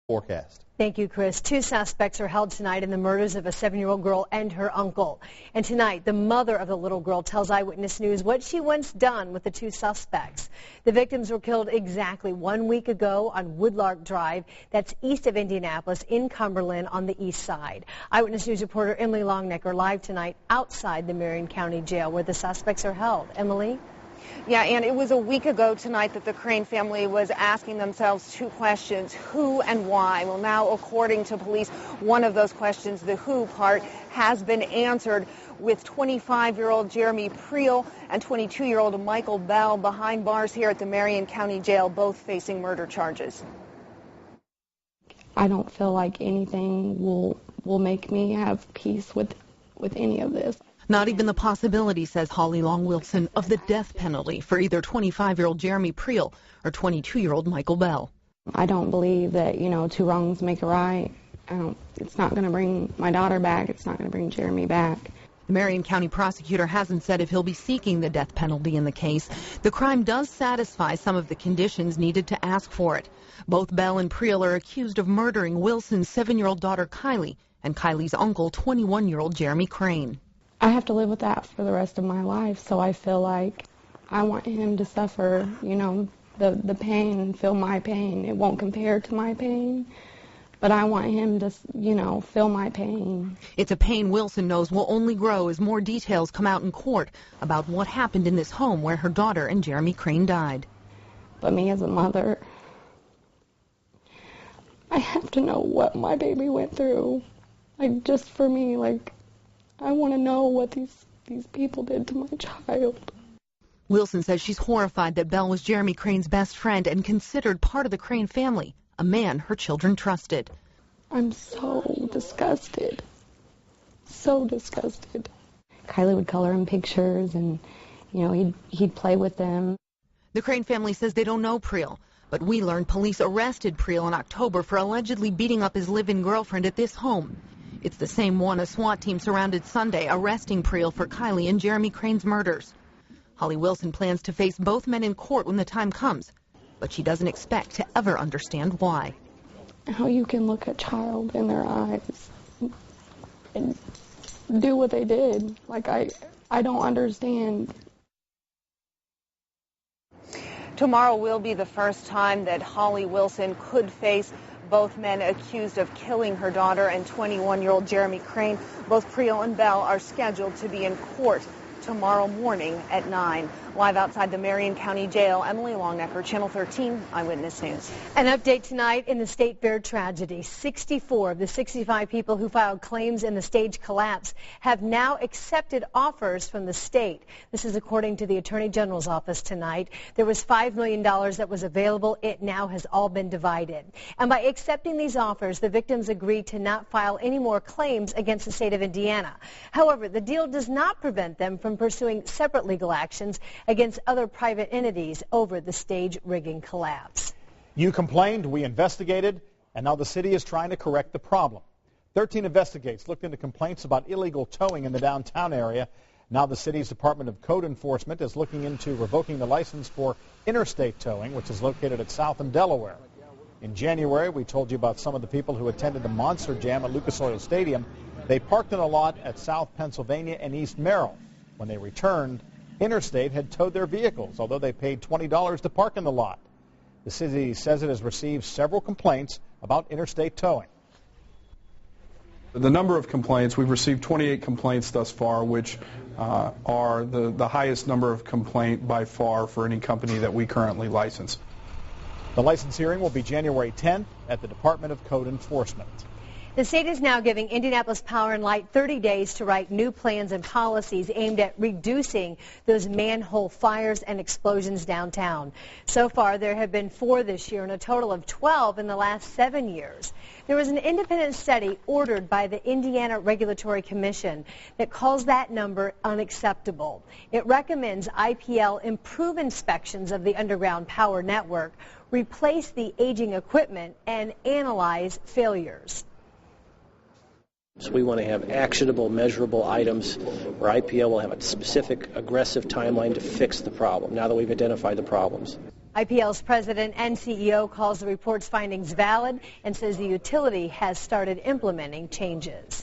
forecast. Thank you, Chris. 2 suspects are held tonight in the murders of a 7-year-old girl and her uncle. And tonight, the mother of the little girl tells Eyewitness News what she once done with the 2 suspects. The victims were killed exactly 1 week ago on Woodlark Drive. That's east of Indianapolis in Cumberland on the east side. Eyewitness News reporter Emily Longnecker live tonight outside the Marion County Jail where the suspects are held. Emily? Yeah, and it was a week ago tonight that the Crane family was asking themselves 2 questions, who and why. Well, now, according to police, one of those questions, the who part, has been answered with 25-year-old Jeremy Priel and 22-year-old Michael Bell behind bars here at the Marion County Jail, both facing murder charges. I don't feel like anything will make me have peace with any of this. Not even the possibility, says Holly Long Wilson, of the death penalty for either 25-year-old Jeremy Priel or 22-year-old Michael Bell. I don't believe that, 2 wrongs make a right. It's not going to bring my daughter back. It's not going to bring Jeremy back. The Marion County prosecutor hasn't said if he'll be seeking the death penalty in the case. The crime does satisfy some of the conditions needed to ask for it. Both Bell and Priel are accused of murdering Wilson's 7-year-old daughter Kyleigh and Kylie's uncle, 21-year-old Jeremy Crane. I have to live with that for the rest of my life, so I feel like I want him to suffer, the pain and feel my pain. It won't compare to my pain, but I want him to, feel my pain. It's a pain Wilson knows will only grow as more details come out in court about what happened in this home where her daughter and Jeremy Crane died. But me as a mother, I have to know what my baby went through. Just for me, I want to know what these people did to my child. Wilson says she's horrified that Bell was Jeremy Crane's best friend and considered part of the Crane family, a man her children trusted. I'm so disgusted. So disgusted. Kyleigh would color him pictures and, he'd play with them. The Crane family says they don't know Priel, but we learned police arrested Priel in October for allegedly beating up his live-in girlfriend at this home. It's the same one a SWAT team surrounded Sunday, arresting Priel for Kyleigh and Jeremy Crane's murders. Holly Wilson plans to face both men in court when the time comes, but she doesn't expect to ever understand why. How you can look a child in their eyes and do what they did. I don't understand. Tomorrow will be the first time that Holly Wilson could face both men accused of killing her daughter and 21-year-old Jeremy Crane. Both Priel and Bell are scheduled to be in court tomorrow morning at 9. Live outside the Marion County Jail, Emily Longnecker, Channel 13 Eyewitness News. An update tonight in the State Fair tragedy. 64 of the 65 people who filed claims in the stage collapse have now accepted offers from the state. This is according to the Attorney General's office tonight. There was $5 million that was available. It now has all been divided. And by accepting these offers, the victims agreed to not file any more claims against the state of Indiana. However, the deal does not prevent them from pursuing separate legal actions against other private entities over the stage rigging collapse. You complained, we investigated, and now the city is trying to correct the problem. 13 investigators looked into complaints about illegal towing in the downtown area. Now the city's Department of Code Enforcement is looking into revoking the license for interstate towing, which is located at South and Delaware. In January, we told you about some of the people who attended the Monster Jam at Lucas Oil Stadium. They parked in a lot at South Pennsylvania and East Merrill. When they returned, Interstate had towed their vehicles, although they paid $20 to park in the lot. The city says it has received several complaints about interstate towing. The number of complaints, we've received 28 complaints thus far, which are the highest number of complaint by far for any company that we currently license. The license hearing will be January 10th at the Department of Code Enforcement. The state is now giving Indianapolis Power and Light 30 days to write new plans and policies aimed at reducing those manhole fires and explosions downtown. So far, there have been 4 this year and a total of 12 in the last 7 years. There was an independent study ordered by the Indiana Regulatory Commission that calls that number unacceptable. It recommends IPL improve inspections of the underground power network, replace the aging equipment, and analyze failures. So we want to have actionable, measurable items where IPL will have a specific, aggressive timeline to fix the problem now that we've identified the problems. IPL's president and CEO calls the report's findings valid and says the utility has started implementing changes.